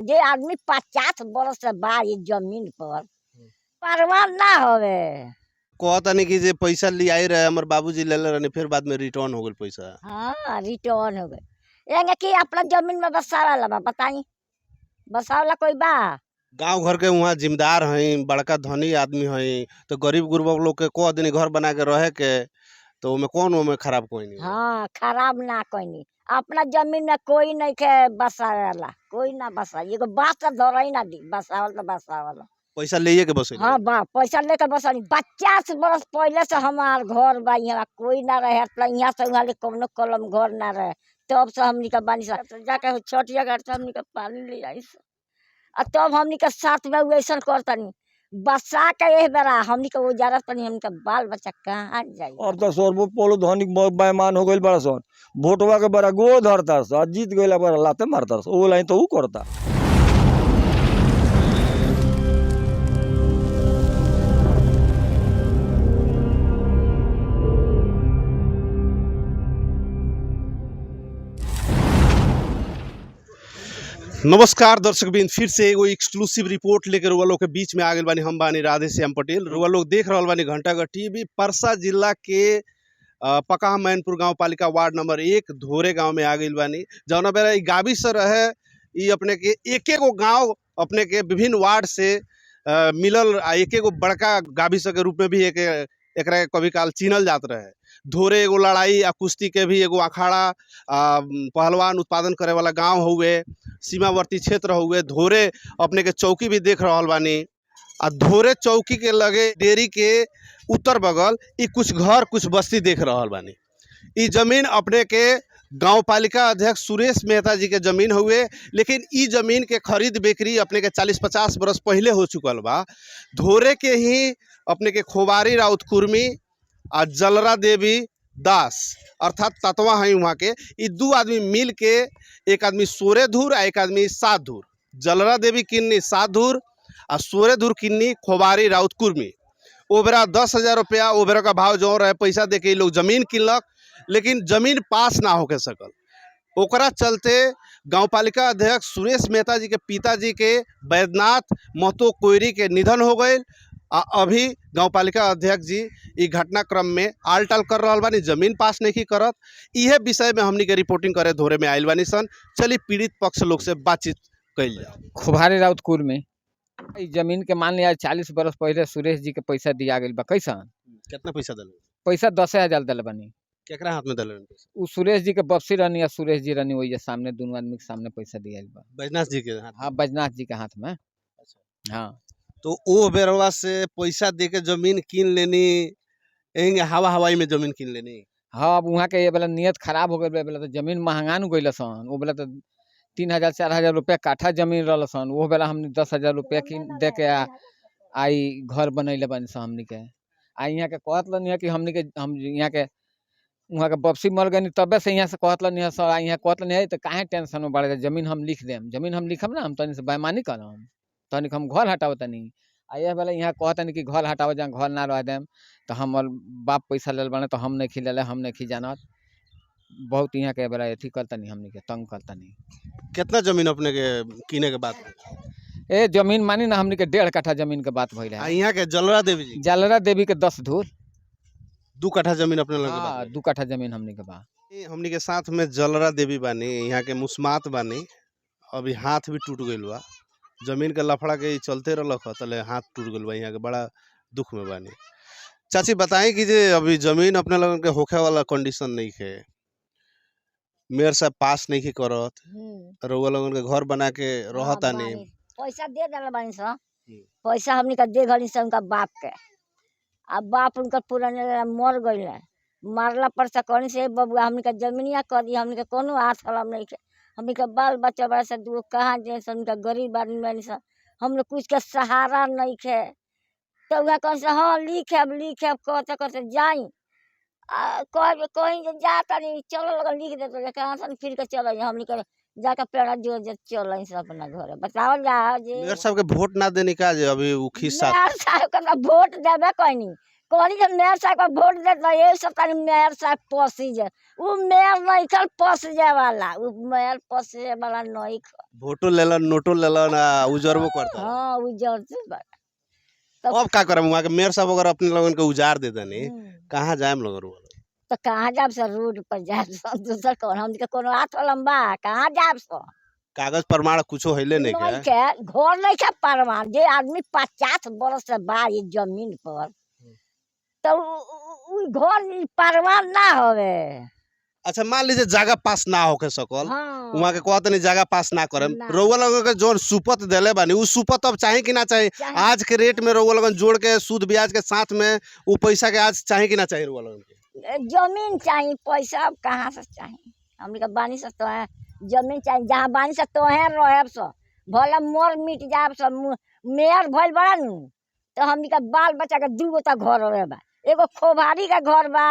जे आदमी 50 बरस से बा ये जमीन पर परवाह ना होवे। कहतानी कि जे पैसा लियाई रहे हमर बाबूजी लेले रहनी फिर बाद में रिटर्न हो गइल पैसा। हाँ रिटर्न हो गए एंगे कि अपना जमीन में बसावाला बा बताई बसावला कोई बा। गांव घर के वहाँ जिम्मेदार हई बड़का धनी आदमी हई तो गरीब गुरबा लोग के कह देनी घर बना के रहे के तो ओमे खराब कोई नहीं। हाँ खराब ना कोई नहीं अपना जमीन में कोई नहीं के बसावाला कोई ना बसा एगो बात धर ना दी बसावल तो बसावल पैसा ले के बस। हाँ बा पैसा लेकर बसानी 50 बरस पहले से हमार घर बा यहाँ कोई ना रहे यहाँ से वहाँ कौनो कलम घर ना रहे तब से हमनी का बानी सा जाके छोटिया घर से हमनी का पानी ले आई तब हमनी के साथ में वैसा करतनी बसा के एक बेरा हमनी के उजारत तनी हमनी का बाल बच्चा कहाँ जाई। अब तो सर्वोपलो धनिक बेमान हो गइल बड़ा सन वोटवा के बड़ा गो धरता जीत गइला बड़ा लाते मारता ओ लाइन तो ऊ करता। नमस्कार दर्शक बिन फिर से एगो एक्सक्लूसिव रिपोर्ट लेकर रुआ लोग के बीच में आ गए बानी हम बानी राधे श्याम पटेल। रुआ लोग देख रहल बानी घंटाघर टीवी। परसा जिला के पका मैनपुर गांव पालिका वार्ड नंबर 1 धोरे गांव में आ गई बानी जौना बेरा गावी से रहे ई अपने के एक गो गाँव अपने के विभिन्न वार्ड से मिलल एक गो बड़का गावी से के रूप में भी एकरा कभी काल चिन्हल जात रहे। धोरे एगो लड़ाई आ कुश्ती के भी एगो अखाड़ा पहलवान उत्पादन करे वाला गांव हुए सीमावर्ती क्षेत्र हुए। धोरे अपने के चौकी भी देख रहल बानी आ धोरे चौकी के लगे डेरी के उत्तर बगल ई कुछ घर कुछ बस्ती देख रहल बानी। ई जमीन अपने के गांव पालिका अध्यक्ष सुरेश मेहता जी के जमीन हुए लेकिन ई जमीन के खरीद बिक्री अपने के 40-50 बरस पहले हो चुकल बा। धोरे के ही अपने के खोबारी राउत कुर्मी आ जलरा देवी दास अर्थात तत्वा है वहाँ के ई दू आदमी मिल के एक आदमी 16 धूर आ एक आदमी 7 धूर जलरा देवी किन्नी 7 धूर आ 16 धूर किन्नी खोबारी राउत कुर्मी। ओ बेरा 10,000 रुपया ओ बेरा का भाव जो रहे पैसा दे के लोग जमीन किनलक लेकिन जमीन पास ना होके सकल। ओकरा चलते गाँव पालिका अध्यक्ष सुरेश मेहता जी के पिताजी के बैद्यनाथ महतो कोयरी के निधन हो गए। अभी गाँव पालिका अध्यक्ष जी ई घटनाक्रम में आलटाल कर रहा बानी जमीन पास नहीं करत। इहे विषय में हमनी के रिपोर्टिंग करे धोरे में आयल बानी सन। चली पीड़ित पक्ष लोग से बातचीत कैल जाओ। खोबारी राउतपुर में जमीन के मान लिया 40 बरस पहले सुरेश जी के पैसा दिया गई बा। कैसन कितना पैसा दिल? पैसा 10,000 दिल बनी। केकरा हाथ में दिल? उ सुरेश जी के बप्सी रहनी सुरेश जी रहनी वही सामने दोनों आदमी के सामने पैसा दिया बा। बैजनाथ जी के हाथ? हाँ बैजनाथ जी के हाथ में। हाँ तो ओ बेरवा से पैसा दे के जमीन किन लेनी हवा हवाई में जमीन किन लेनी। हाँ अब वहाँ के ये वाला नियत खराब हो गई बोला तो जमीन महंगा न गई सन। वो बोला तो 3,000-4,000 रुपया काठा जमीन रहा सन। वो बेला हमने 10,000 रुपया दे के आई घर बनैले बनी सन हमनी के। आ यहाँ के कहत लनी कि हमनी के हम यहाँ के वहाँ के बप्सी मर गई तबे से यहाँ से कहत लनी सर यहाँ कहत लनी तो काहे टेंशन में बढ़ जमीन हम लिख देम जमीन हम लिखम ना हम तनी से बेईमानी करम तनी हम घर हटाव तनी आ यह बेला यहाँ कहतनी कि घर हटाव जहाँ घर ना रह देम तो हमर बाप पैसा ले बने तो हम नहीं खिले हम नहीं जानत बहुत यहाँ के बेला अथी करतनी हमनी के तंग करतनी। कितना जमीन अपने के किने के बाद ए जमीन मानी ना हमनी के 1.5 कट्ठा जमीन के बात भइल है। यहाँ के जलरा देवी जी जलरा देवी के 10 धूर 2 कट्ठा जमीन अपने लगे। हाँ 2 कट्ठा जमीन हमनी के बा। हमनी के साथ में जलरा देवी बानी यहाँ के मुस्मात बानी अभी हाथ भी टूट गइल बा जमीन के लफड़ा के चलते रहलक तले हाथ टूट गइल बा यहाँ के बड़ा दुख में बानी। चाची बताएं कि जे अभी जमीन अपने लोगन के होखे वाला कंडीशन नहीं है मेयर साहब पास नहीं की करत रउआ लोगन के घर बना के रहता नहीं पैसा दे दिल बानी सन पैसा हमनी का दे गली सन उनका बाप के अब बाप उनका पुराने मर गई मारला पर से कहनी से बबुआ हमनी का जमीनिया कर दी हमनी के कोनो हाथ हलम नहीं के हमनी का बाल बच्चा बड़ा से दू कहाँ जे सन उनका गरीब आदमी बानी सन हम लोग कुछ के सहारा नहीं खे तो वह कौन से हाँ लिखे अब कहते कहते जाई कहीं जाता नहीं चलो लगा लिख देते कहाँ से फिर के चलो हमनी के जाकर पेड़ा जो चल अपना घर बताओ जा मेयर साहब के वोट ना देने का जे अभी उ खिस्सा मेयर साहब के वोट देबे कहनी कहनी के मेयर साहब का वोट देता ये सब तनी मेयर साहब पसी जे उ मेयर नहीं खल पस जाए वाला उ मेयर पस जाए वाला नहीं खल। वोटो लेलन नोटो लेलन आ उजरबो करता हाँ उ जर्सी बा अब का करम वहाँ के मेयर साहब अगर अपने लोगन के उजार दे देनी हम्म। कहाँ जाएम लोग तो कहाँ जाब सर रोड पर जाब दूसर कौन हम के कोनो हाथ लंबा कहाँ जाब सर कागज प्रमाण कुछो हइले नहीं नहीं के के घर नहीं के परमान जे आदमी 50 बरस से बा ये जमीन पर तो उ घर परमान ना होवे। अच्छा मान लीजिए जगह पास ना होके सकल हाँ वहाँ के कहते नहीं जगह पास ना करम ना। रउआ लोगन के जोन सुपत देले बानी उ सुपत अब चाहे कि ना चाहे चाहे। आज के रेट में रउआ लोगन जोड़ के सूद ब्याज के साथ में उ पैसा के आज चाहे कि ना चाहे रउआ लोगन के जमीन चाहिए पैसा अब कहाँ से चाहिए हमने का बानी से तो है जमीन चाहिए जहाँ बानी से तो है रहे सब भले मोर मिट जाब सब मेयर भइल बड़ा नु तो हमने का बाल बच्चा के 2 गो तक घर रहे बा एगो खोभारी का घर बा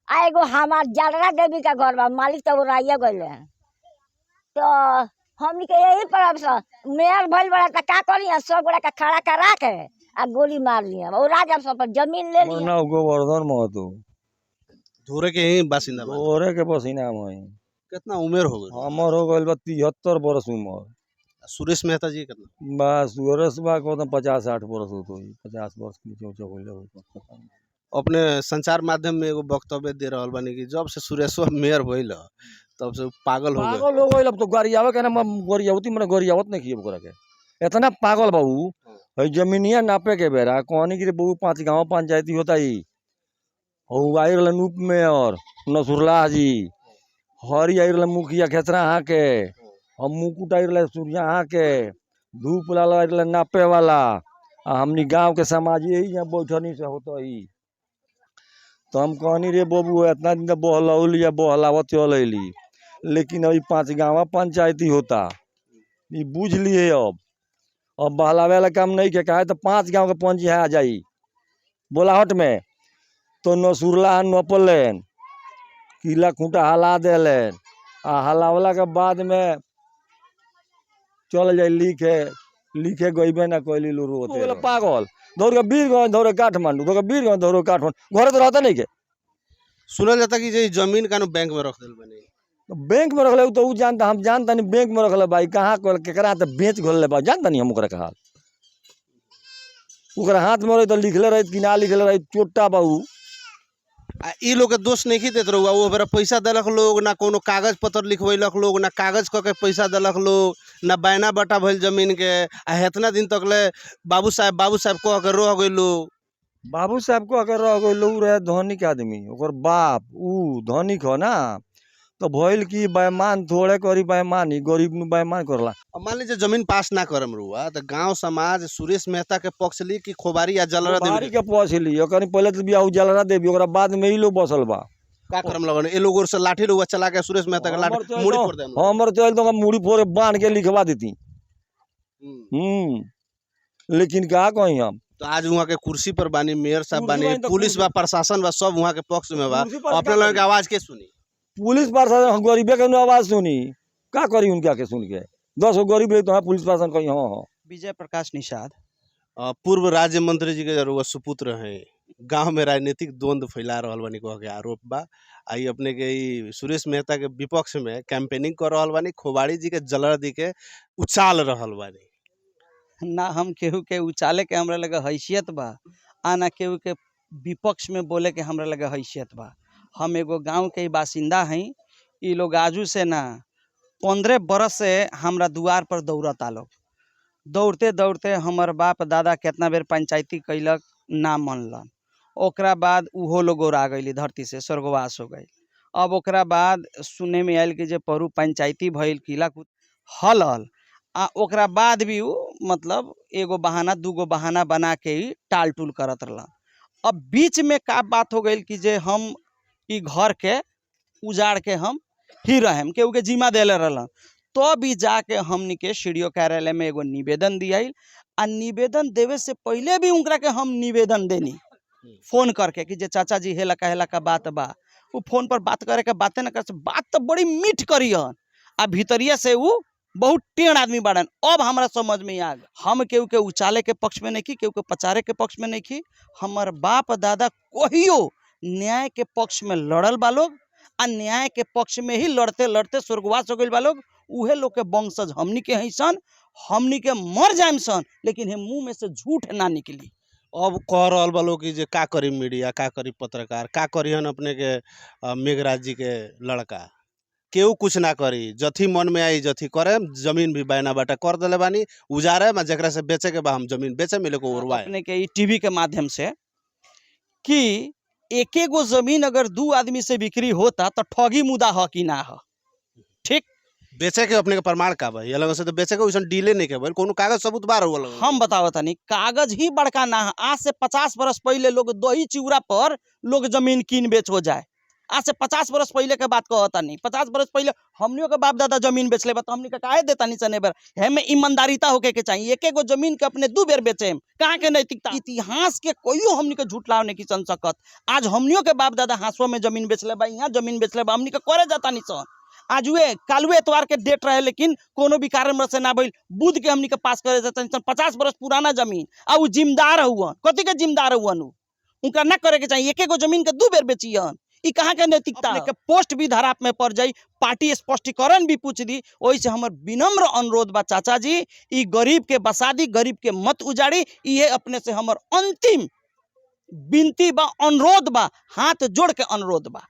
आ एगो हमार जलरा देवी का घर बा मालिक तो उड़ाइए गए हैं तो हमने के यही पर अब सब मेयर भइल बड़ा तो का करी सब गोड़ा का खड़ा करा के आ गोली मार लिया और राजा सब पर जमीन ले लिया। नाम गोवर्धन महतो धोरे के ही बासिंदा बा ओरे के पसीना में कितना उम्र हो गई हमर हो गइल बा 73 बरस उम्र। सुरेश मेहता जी कितना बस वरस बा को 50-60 बरस होतो 50 वर्ष के नीचे ऊंचा होइल हो। अपने संचार माध्यम में एगो वक्तव्य दे रहल बानी कि जब से सुरेशवा मेयर भइल तब से पागल हो गए पागल हो गइल अब तो गरियावे के ना गरियावती मने गरियावत नहीं किए ओकरा के इतना पागल बाबू है जमीनिया नापे के बेरा कहनी कि बहु 5 गांव पंचायती होता ही हो आई रहल नूप मेयर नसुरला जी हरी आई रहल मुखिया खेसरा हाँ के हम मुकुट आई रहल सूर्या हाँ के धूप लाल आई रहल नापे वाला आ हमनी गांव के समाज यही यहाँ बैठनी से होता ही तो हम कहनी रे बाबू इतना दिन बहलौल या बहलावत चलैली लेकिन अभी 5 गाँव पंचायती होता ये बुझ लिए अब बहलावे वाला काम नहीं के कहे तो 5 गाँव के पंची आ जाई बोलाहट में तो नसुरला नपलेन किला खूंटा हला देलेन आ हलावला के बाद में चल जाए लिखे गईबे ना कैली लुरु होते पागल दौड़ के बीरगंज दौड़े काठमांडू दौड़ के बीरगंज दौड़े काठमांडू घर तो रहता नहीं के सुनल जाता कि जे जमीन कानू बैंक में रख दिल बने तो बैंक में रखले तो उ जानता हम जानता नहीं बैंक में रखले भाई कहाँ केकरा तो बेच घोल भाई जानता नहीं हम ओकरा के हाल ओकरा हाथ में रही तो लिखले रही कि ना लिखले रही चोटा बाबू आ ई लोग के दोष नहीं देत रहुआ वो बेरा पैसा देलक लोग ना कोनो कागज पत्र लिखवैलक लोग ना कागज क के पैसा देलक लोग ना बैना बटा भइल जमीन के आ हेतना दिन तक ले बाबू साहब कह के रह गइल लोग बाबू साहब को अगर रह गए लोग रहे धनिक आदमी ओकर बाप ऊ धनिक हो ना तो भइल की बेईमान थोड़े करी बेईमानी गरीब नु बेईमान करला। अब मान लीजिए जमीन पास ना करम रुआ तो गांव समाज सुरेश मेहता के पक्ष ली कि खोबारी या जलरा बारी देवी के पहुंचली ओकनी पहले तो बियाह जलरा देवी ओकरा बाद में ही लोग बसल बा का करम लगन ए लोग और से लाठी रुआ चला के सुरेश मेहता के लाठी मुड़ी फोड़ देम हमर तो एकदम मुड़ी फोड़े बांध के लिखवा देती हम्म। लेकिन का कही हम तो आज वहाँ के कुर्सी पर बानी मेयर साहब कुर्सी बानी बानी तो पुलिस बा प्रशासन बा सब वहाँ के पक्ष में बा कुर्सी पर अपने का लोगन के आवाज के सुनी पुलिस प्रशासन गरीबे के आवाज सुनी का करी उनका के सुन के 10 गो गरीब रही तो हाँ पुलिस प्रशासन कही हाँ विजय प्रकाश निषाद पूर्व राज्य मंत्री जी के जरूर सुपुत्र हैं गांव में राजनीतिक द्वंद्व फैला रहल बानी कह के आरोप बा आई अपने के ई सुरेश मेहता के विपक्ष में कैंपेनिंग कर रहल बानी खोबाड़ी जी के जलर दी के उछाल रहल बानी ना हम केहू के उचाले के हमरा लगे हैसियत बा आ ना केहू के विपक्ष में बोले के हमरा लगे हैसियत बा। हम एगो गांव के बासिंदा हैं ई लोग आजू से ना 15 बरस से हमरा दुआर पर दौड़ता लोग दौड़ते दौड़ते हमर बाप दादा कितना बेर पंचायती कैलक ना मनलन ओकरा बाद उहो लोग ओरा गई धरती से स्वर्गवास हो गई। अब ओकरा बाद सुने में आयल कि जे परू पंचायती भइल किला हलल आ ओकरा बाद भी उ मतलब एगो बहाना दूगो बहाना बना के ही टाल टूल करत रहला। अब बीच में का बात हो गई कि जे हम ई घर के उजाड़ के हम ही रहेम केहू के जिम्मा देले रहला तो भी जाके हमनी के सीडीओ कार्यालय में एगो निवेदन दियाइल आ निवेदन देवे से पहले भी उनकरा के हम निवेदन देनी फोन करके कि जे चाचा जी हेला का बात बा उ फोन पर बात करे के बातें न कर बात तो बड़ी मीठ करियन आ भीतरिया से उ बहुत टेढ़ आदमी बाड़न। अब हमरा समझ में आ गया, हम केहू के उचाले के पक्ष में नहीं की, केहू के पचारे के पक्ष में नहीं की। हमर बाप दादा कहियो न्याय के पक्ष में लड़ल बा लोग, आ न्याय के पक्ष में ही लड़ते लड़ते स्वर्गवास हो गइल बा लोग। उहे लोग के वंशज हमनी के हईसन, हमनी के मर जाएम सन, लेकिन हे मुंह में से झूठ ना निकली। अब कह रहल बा लोग कि जे का करी मीडिया, का करी पत्रकार, का करिहन अपने के मेघराज जी के लड़का। केहू कुछ ना करी, जथी मन में आई जथी करे। जमीन भी बैना बाटा कर देले बानी, उजारे में जकरा से बेचे के बा हम जमीन बेचे, मिले को उड़वाए। अपने के टीवी के माध्यम से कि एक गो जमीन अगर 2 आदमी से बिक्री होता तो ठगी मुदा ह कि ना ह। ठीक, बेचे के अपने के प्रमाण का बा? ये लोग से तो बेचे के वैसन डीले नहीं के भाई, कोनो कागज सबूत बार हुआ लोग। हम बतावतनी, कागज ही बड़का ना है। आज से 50 बरस पहले लोग दही चिउरा पर लोग जमीन कीन बेच हो जाए। आज से 50 बरस पहले के बात कहता नहीं। 50 बरस पहले हमनियों के बाप दादा जमीन बेच ले, तो हमनी के काहे देता नहीं सने बेर। हमें ईमानदारीता होके के चाहिए। एक गो जमीन के अपने 2 बेर बेचे, कहाँ के नैतिकता। इतिहास के कोई हमनी के झूठलाव नहीं की सन सकत। आज हमनियों के बाप दादा हांसुआ में जमीन बेच ले बा, यहाँ जमीन बेच ले बा, हमनी के करे जाता नहीं सन। आज वे कालुए एतवार के डेट रहे, लेकिन कोनो भी कारण से ना भइल, बुध के हमनी के पास करे जाता नहीं सन। 50 बरस पुराना जमीन, आ उ जिम्मेदार हुआ, कथी के जिम्मेदार हुआ, उनका ना करे के चाहिए। एक गो जमीन के 2 बेर बेचियन, ई कहाँ के नैतिकता। अपने के पोस्ट भी धराप में पड़ जाई, पार्टी स्पष्टीकरण भी पूछ दी। ओहि से हमर विनम्र अनुरोध बा चाचा जी, ई गरीब के बसादी, गरीब के मत उजाड़ी। ये अपने से हमर अंतिम विनती बा, अनुरोध बा, हाथ जोड़ के अनुरोध बा।